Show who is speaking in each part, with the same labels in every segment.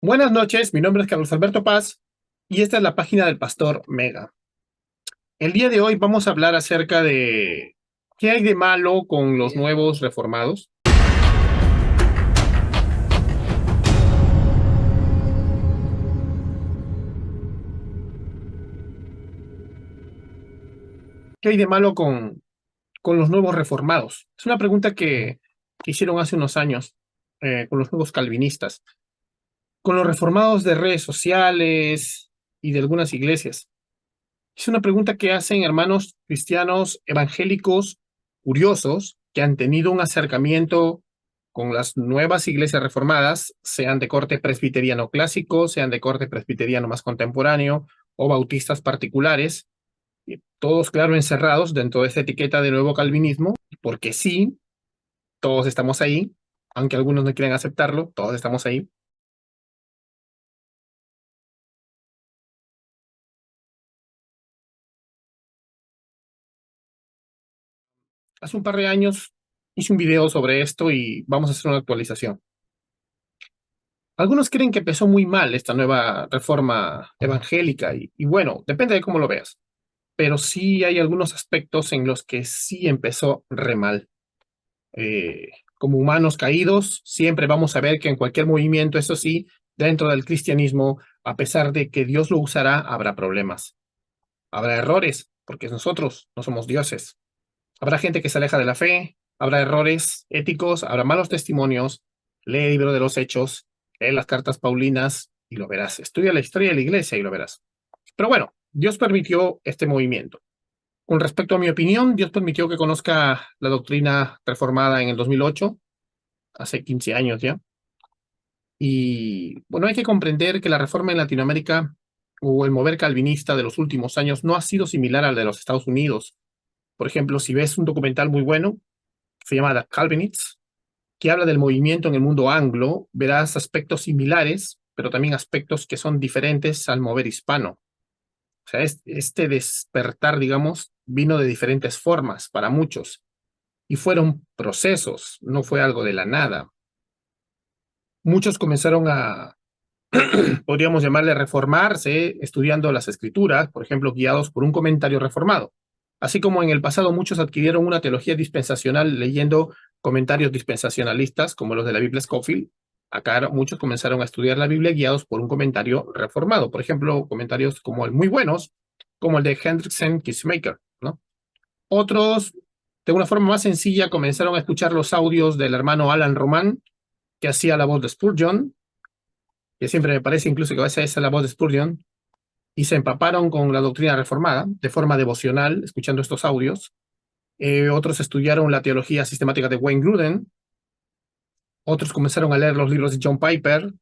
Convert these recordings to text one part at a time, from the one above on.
Speaker 1: Buenas noches, mi nombre es Carlos Alberto Paz y esta es la página del Pastor Mega. El día de hoy vamos a hablar acerca de qué hay de malo con los nuevos reformados. ¿Qué hay de malo con los nuevos reformados? Es una pregunta que hicieron hace unos años con los nuevos calvinistas, con los reformados de redes sociales y de algunas iglesias. Es una pregunta que hacen hermanos cristianos evangélicos curiosos que han tenido un acercamiento con las nuevas iglesias reformadas, sean de corte presbiteriano clásico, sean de corte presbiteriano más contemporáneo o bautistas particulares, y todos, claro, encerrados dentro de esta etiqueta de nuevo calvinismo, porque sí, todos estamos ahí, aunque algunos no quieran aceptarlo, todos estamos ahí. Hace un par de años hice un video sobre esto y vamos a hacer una actualización. Algunos creen que empezó muy mal esta nueva reforma evangélica y bueno, depende de cómo lo veas, pero sí hay algunos aspectos en los que sí empezó re mal. Como humanos caídos, siempre vamos a ver que en cualquier movimiento, eso sí, dentro del cristianismo, a pesar de que Dios lo usará, habrá problemas. Habrá errores, porque nosotros no somos dioses. Habrá gente que se aleja de la fe, habrá errores éticos, habrá malos testimonios. Lee el libro de los Hechos, lee las cartas Paulinas y lo verás. Estudia la historia de la iglesia y lo verás. Pero bueno, Dios permitió este movimiento. Con respecto a mi opinión, Dios permitió que conozca la doctrina reformada en el 2008, hace 15 años ya. Y bueno, hay que comprender que la reforma en Latinoamérica o el mover calvinista de los últimos años no ha sido similar al de los Estados Unidos. Por ejemplo, si ves un documental muy bueno, se llama The Calvinists, que habla del movimiento en el mundo anglo, verás aspectos similares, pero también aspectos que son diferentes al mover hispano. O sea, este despertar, digamos, vino de diferentes formas para muchos y fueron procesos, no fue algo de la nada. Muchos comenzaron a, podríamos llamarle reformarse, estudiando las escrituras, por ejemplo, guiados por un comentario reformado. Así como en el pasado muchos adquirieron una teología dispensacional leyendo comentarios dispensacionalistas, como los de la Biblia Scofield, acá muchos comenzaron a estudiar la Biblia guiados por un comentario reformado. Por ejemplo, comentarios como el muy buenos, como el de Hendrickson Kissmaker, ¿no? Otros, de una forma más sencilla, comenzaron a escuchar los audios del hermano Alan Román, que hacía la voz de Spurgeon, que siempre me parece incluso que a veces es la voz de Spurgeon, y se empaparon con la doctrina reformada de forma devocional, escuchando estos audios. Otros estudiaron la teología sistemática de Wayne Grudem. Otros comenzaron a leer los libros de John Piper.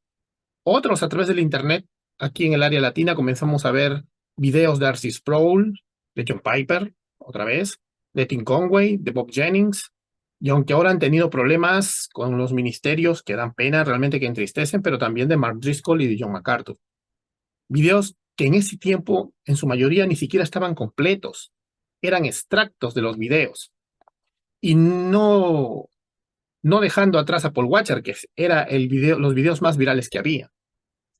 Speaker 1: Otros, a través del Internet, aquí en el área latina, comenzamos a ver videos de R.C. Sproul, de John Piper, otra vez, de Tim Conway, de Bob Jennings. Y aunque ahora han tenido problemas con los ministerios que dan pena, realmente que entristecen, pero también de Mark Driscoll y de John MacArthur. Videos que en ese tiempo, en su mayoría, ni siquiera estaban completos. Eran extractos de los videos. Y no dejando atrás a Paul Watcher, que era los videos más virales que había.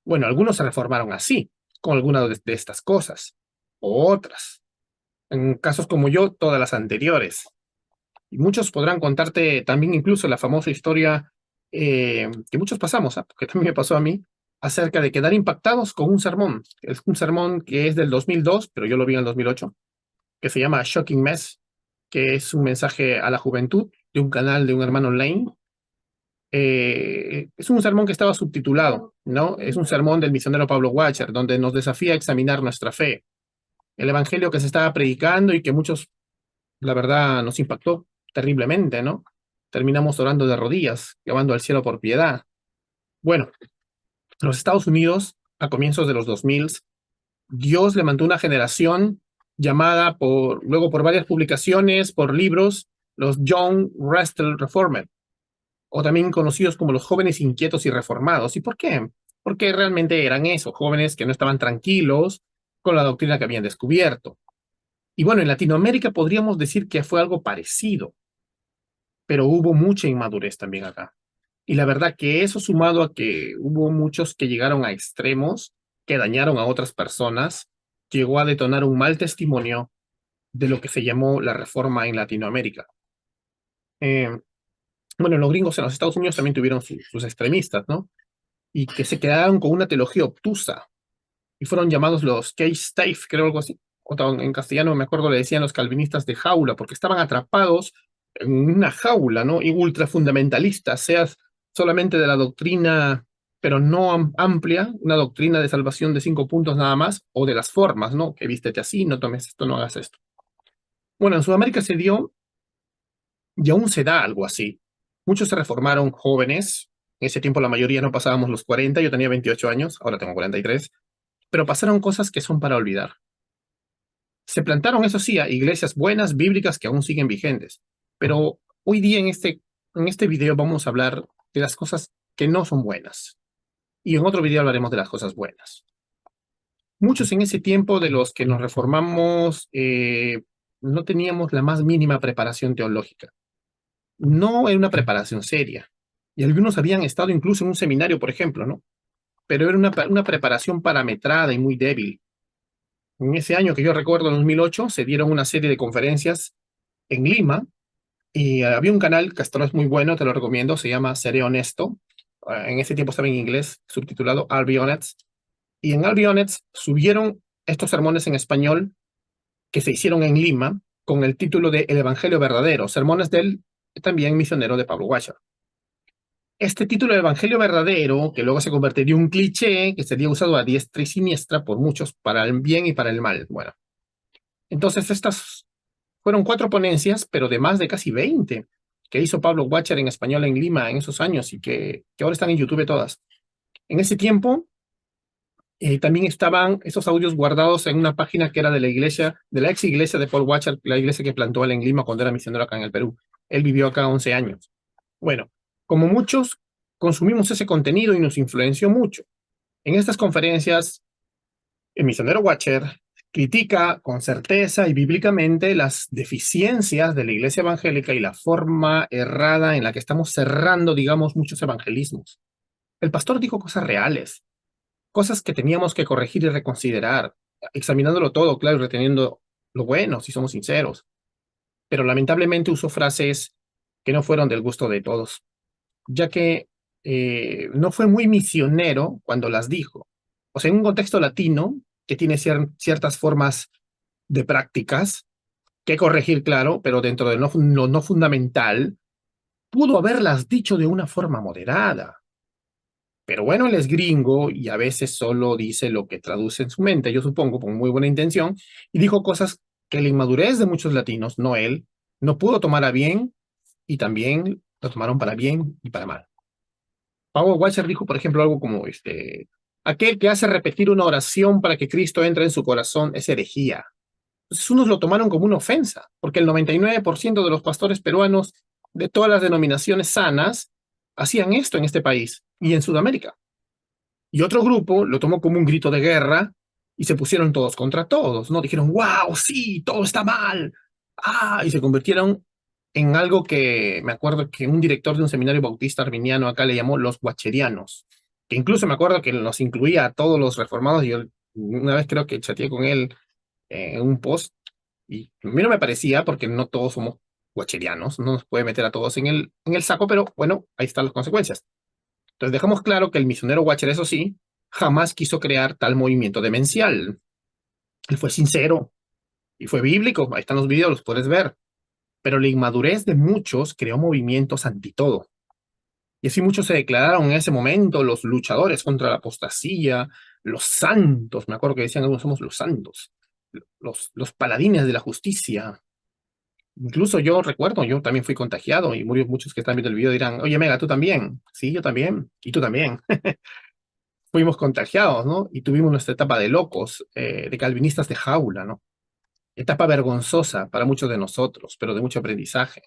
Speaker 1: Bueno, algunos se reformaron así, con algunas de estas cosas, o otras. En casos como yo, todas las anteriores. Y muchos podrán contarte también incluso la famosa historia que muchos pasamos, porque también me pasó a mí, acerca de quedar impactados con un sermón. Es un sermón que es del 2002, pero yo lo vi en el 2008, que se llama Shocking Mess, que es un mensaje a la juventud de un canal de un hermano online. Es un sermón que estaba subtitulado, ¿no? Es un sermón del misionero Pablo Watcher, donde nos desafía a examinar nuestra fe, el evangelio que se estaba predicando y que muchos, la verdad, nos impactó terriblemente, ¿no? Terminamos orando de rodillas, llamando al cielo por piedad. Bueno, en los Estados Unidos, a comienzos de los 2000, Dios levantó una generación llamada luego por varias publicaciones, por libros, los Young Restless Reformed, o también conocidos como los jóvenes inquietos y reformados. ¿Y por qué? Porque realmente eran esos jóvenes que no estaban tranquilos con la doctrina que habían descubierto. Y bueno, en Latinoamérica podríamos decir que fue algo parecido, pero hubo mucha inmadurez también acá. Y la verdad que eso sumado a que hubo muchos que llegaron a extremos, que dañaron a otras personas, llegó a detonar un mal testimonio de lo que se llamó la reforma en Latinoamérica. Eh, bueno, los gringos en los Estados Unidos también tuvieron sus extremistas, ¿no? Y que se quedaron con una teología obtusa y fueron llamados los cage stave, creo algo así. En castellano me acuerdo le decían los calvinistas de jaula, porque estaban atrapados en una jaula, ¿no? Y ultrafundamentalistas, seas solamente de la doctrina, pero no amplia, una doctrina de salvación de 5 puntos nada más, o de las formas, ¿no? Que vístete así, no tomes esto, no hagas esto. Bueno, en Sudamérica se dio y aún se da algo así. Muchos se reformaron jóvenes. En ese tiempo la mayoría no pasábamos los 40, yo tenía 28 años, ahora tengo 43, pero pasaron cosas que son para olvidar. Se plantaron, eso sí, a iglesias buenas, bíblicas, que aún siguen vigentes. Pero hoy día en este video vamos a hablar de las cosas que no son buenas. Y en otro video hablaremos de las cosas buenas. Muchos en ese tiempo de los que nos reformamos no teníamos la más mínima preparación teológica. No era una preparación seria. Y algunos habían estado incluso en un seminario, por ejemplo, ¿no? Pero era una preparación parametrada y muy débil. En ese año que yo recuerdo, en 2008, se dieron una serie de conferencias en Lima y había un canal que hasta ahora es muy bueno, te lo recomiendo, se llama Seré Honesto. En ese tiempo estaba en inglés, subtitulado I'll Be Honest. Y en I'll Be Honest subieron estos sermones en español que se hicieron en Lima con el título de El Evangelio Verdadero, sermones del también misionero de Pablo Washer. Este título de Evangelio Verdadero, que luego se convertiría en un cliché que sería usado a diestra y siniestra por muchos para el bien y para el mal. Bueno, entonces estas fueron 4 ponencias, pero de más de casi 20 que hizo Pablo Washer en español en Lima en esos años y que ahora están en YouTube todas. En ese tiempo también estaban esos audios guardados en una página que era de la iglesia, de la ex iglesia de Paul Washer, la iglesia que plantó él en Lima cuando era misionero acá en el Perú. Él vivió acá 11 años. Bueno, como muchos, consumimos ese contenido y nos influenció mucho. En estas conferencias, el misionero Washer critica con certeza y bíblicamente las deficiencias de la iglesia evangélica y la forma errada en la que estamos cerrando, digamos, muchos evangelismos. El pastor dijo cosas reales, cosas que teníamos que corregir y reconsiderar, examinándolo todo, claro, y reteniendo lo bueno, si somos sinceros. Pero lamentablemente usó frases que no fueron del gusto de todos, ya que no fue muy misionero cuando las dijo. O sea, en un contexto latino que tiene ciertas formas de prácticas que corregir, claro, pero dentro de lo no fundamental, pudo haberlas dicho de una forma moderada. Pero bueno, él es gringo y a veces solo dice lo que traduce en su mente, yo supongo, con muy buena intención, y dijo cosas que la inmadurez de muchos latinos, no él, no pudo tomar a bien y también lo tomaron para bien y para mal. Paul Washer dijo, por ejemplo, algo como aquel que hace repetir una oración para que Cristo entre en su corazón es herejía. Entonces unos lo tomaron como una ofensa, porque el 99% de los pastores peruanos de todas las denominaciones sanas hacían esto en este país y en Sudamérica. Y otro grupo lo tomó como un grito de guerra y se pusieron todos contra todos, ¿no? Dijeron, wow, sí, todo está mal. Y se convirtieron en algo que me acuerdo que un director de un seminario bautista arminiano acá le llamó los guacherianos, que incluso me acuerdo que nos incluía a todos los reformados. Y yo una vez creo que chateé con él en un post y a mí no me parecía porque no todos somos guacherianos, no nos puede meter a todos en el saco, pero bueno, ahí están las consecuencias. Entonces dejamos claro que el misionero Watcher, eso sí, jamás quiso crear tal movimiento demencial. Él fue sincero y fue bíblico. Ahí están los videos, los puedes ver. Pero la inmadurez de muchos creó movimientos anti todo. Y así muchos se declararon en ese momento los luchadores contra la apostasía, los santos. Me acuerdo que decían algunos somos los santos, los paladines de la justicia. Incluso yo recuerdo, yo también fui contagiado y muchos que están viendo el video dirán, oye, Mega, tú también. Sí, yo también. Y tú también. Fuimos contagiados, ¿no? Y tuvimos nuestra etapa de locos, de calvinistas de jaula, ¿no? Etapa vergonzosa para muchos de nosotros, pero de mucho aprendizaje.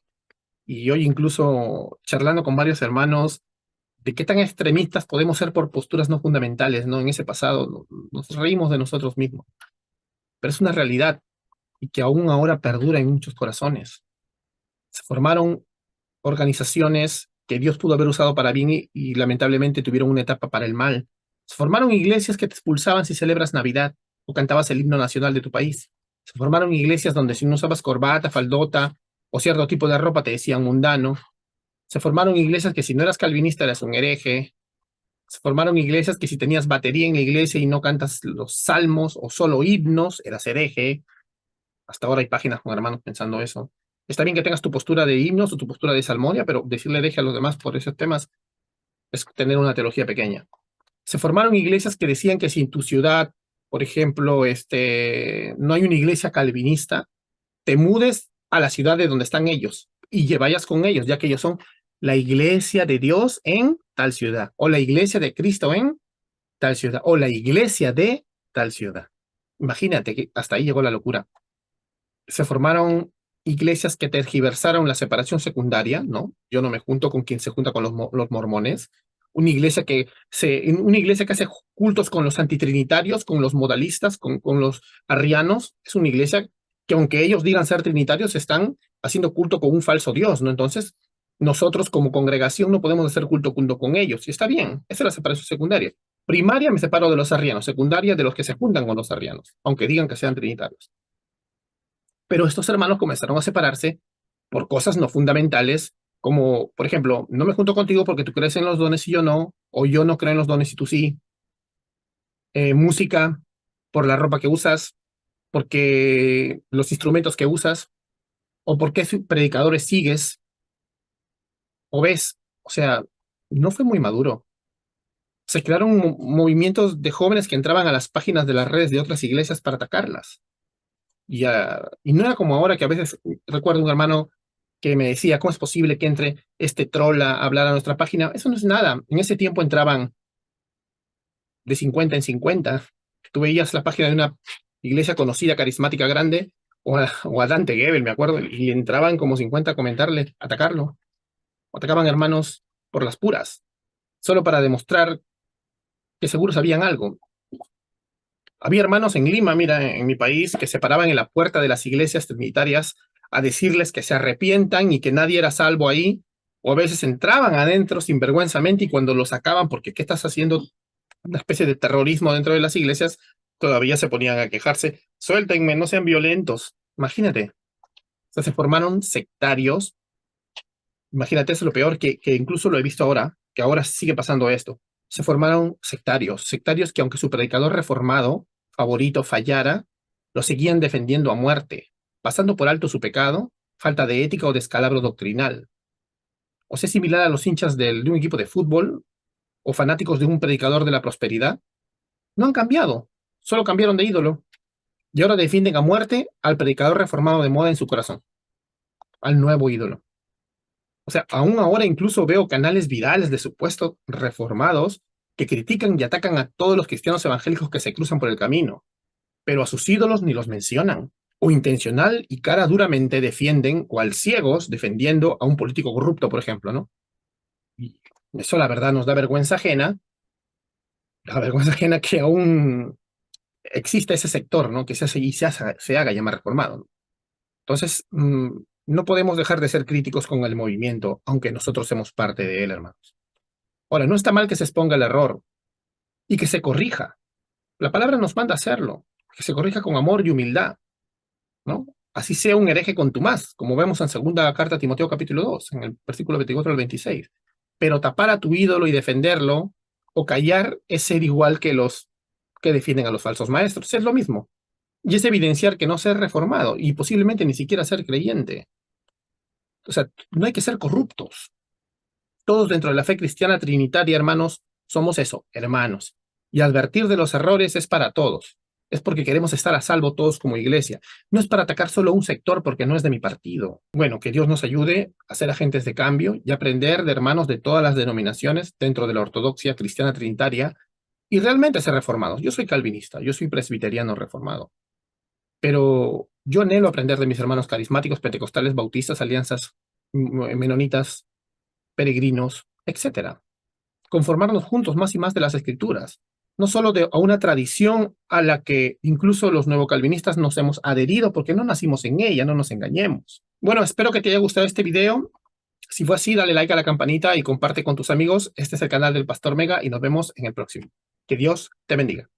Speaker 1: Y hoy incluso charlando con varios hermanos de qué tan extremistas podemos ser por posturas no fundamentales, ¿no? En ese pasado nos reímos de nosotros mismos. Pero es una realidad y que aún ahora perdura en muchos corazones. Se formaron organizaciones que Dios pudo haber usado para bien y lamentablemente tuvieron una etapa para el mal. Se formaron iglesias que te expulsaban si celebras Navidad o cantabas el himno nacional de tu país. Se formaron iglesias donde si no usabas corbata, faldota o cierto tipo de ropa te decían mundano. Se formaron iglesias que si no eras calvinista eras un hereje. Se formaron iglesias que si tenías batería en la iglesia y no cantas los salmos o solo himnos, eras hereje. Hasta ahora hay páginas con hermanos pensando eso. Está bien que tengas tu postura de himnos o tu postura de salmodia, pero decirle hereje a los demás por esos temas es tener una teología pequeña. Se formaron iglesias que decían que si en tu ciudad, por ejemplo, no hay una iglesia calvinista, te mudes a la ciudad de donde están ellos y vayas con ellos, ya que ellos son la iglesia de Dios en tal ciudad, o la iglesia de Cristo en tal ciudad, o la iglesia de tal ciudad. Imagínate que hasta ahí llegó la locura. Se formaron iglesias que tergiversaron la separación secundaria, ¿no? Yo no me junto con quien se junta con los mormones. Una iglesia que hace cultos con los antitrinitarios, con los modalistas, con los arrianos. Es una iglesia que aunque ellos digan ser trinitarios, están haciendo culto con un falso Dios, ¿no? Entonces, nosotros como congregación no podemos hacer culto junto con ellos. Y está bien, esa es la separación secundaria. Primaria me separo de los arrianos, secundaria de los que se juntan con los arrianos, aunque digan que sean trinitarios. Pero estos hermanos comenzaron a separarse por cosas no fundamentales, como, por ejemplo, no me junto contigo porque tú crees en los dones y yo no, o yo no creo en los dones y tú sí. Música, por la ropa que usas, porque los instrumentos que usas, o por qué predicadores sigues o ves. O sea, no fue muy maduro. Se crearon movimientos de jóvenes que entraban a las páginas de las redes de otras iglesias para atacarlas. Y no era como ahora que a veces recuerdo un hermano que me decía, ¿cómo es posible que entre este troll a hablar a nuestra página? Eso no es nada. En ese tiempo entraban de 50 en 50. Tú veías la página de una iglesia conocida, carismática, grande, o a Dante Gebel, me acuerdo, y entraban como 50 a comentarle, a atacarlo. O atacaban hermanos por las puras, solo para demostrar que seguro sabían algo. Había hermanos en Lima, mira, en mi país, que se paraban en la puerta de las iglesias trinitarias a decirles que se arrepientan y que nadie era salvo ahí, o a veces entraban adentro sinvergüenzamente y cuando lo sacaban, porque ¿qué estás haciendo? Una especie de terrorismo dentro de las iglesias, todavía se ponían a quejarse, suéltenme, no sean violentos. Imagínate. O sea, se formaron sectarios. Imagínate, eso es lo peor, que incluso lo he visto ahora, que ahora sigue pasando esto. Se formaron sectarios que aunque su predicador reformado favorito fallara, lo seguían defendiendo a muerte, pasando por alto su pecado, falta de ética o descalabro doctrinal. O sea, similar a los hinchas de un equipo de fútbol o fanáticos de un predicador de la prosperidad. No han cambiado, solo cambiaron de ídolo. Y ahora defienden a muerte al predicador reformado de moda en su corazón, al nuevo ídolo. O sea, aún ahora incluso veo canales virales de supuestos reformados que critican y atacan a todos los cristianos evangélicos que se cruzan por el camino, pero a sus ídolos ni los mencionan, o intencional y cara duramente defienden, cual ciegos, defendiendo a un político corrupto, por ejemplo, ¿no? Y eso la verdad nos da la vergüenza ajena que aún exista ese sector, ¿no? Que se haga llamar reformado, ¿no? Entonces, no podemos dejar de ser críticos con el movimiento, aunque nosotros somos parte de él, hermanos. Ahora, no está mal que se exponga el error y que se corrija. La palabra nos manda a hacerlo, que se corrija con amor y humildad, ¿no? Así sea un hereje contumaz, como vemos en segunda carta a Timoteo capítulo 2, en el versículo 24 al 26. Pero tapar a tu ídolo y defenderlo, o callar, es ser igual que los que defienden a los falsos maestros. Es lo mismo. Y es evidenciar que no ser reformado y posiblemente ni siquiera ser creyente. O sea, no hay que ser corruptos. Todos dentro de la fe cristiana trinitaria, hermanos, somos eso, hermanos. Y advertir de los errores es para todos. Es porque queremos estar a salvo todos como iglesia. No es para atacar solo un sector porque no es de mi partido. Bueno, que Dios nos ayude a ser agentes de cambio y aprender de hermanos de todas las denominaciones dentro de la ortodoxia cristiana trinitaria y realmente ser reformados. Yo soy calvinista, yo soy presbiteriano reformado. Pero yo anhelo aprender de mis hermanos carismáticos, pentecostales, bautistas, alianzas, menonitas, peregrinos, etcétera. Conformarnos juntos más y más de las escrituras, no solo a una tradición a la que incluso los nuevocalvinistas nos hemos adherido porque no nacimos en ella, no nos engañemos. Bueno, espero que te haya gustado este video. Si fue así, dale like a la campanita y comparte con tus amigos. Este es el canal del Pastor Mega y nos vemos en el próximo. Que Dios te bendiga.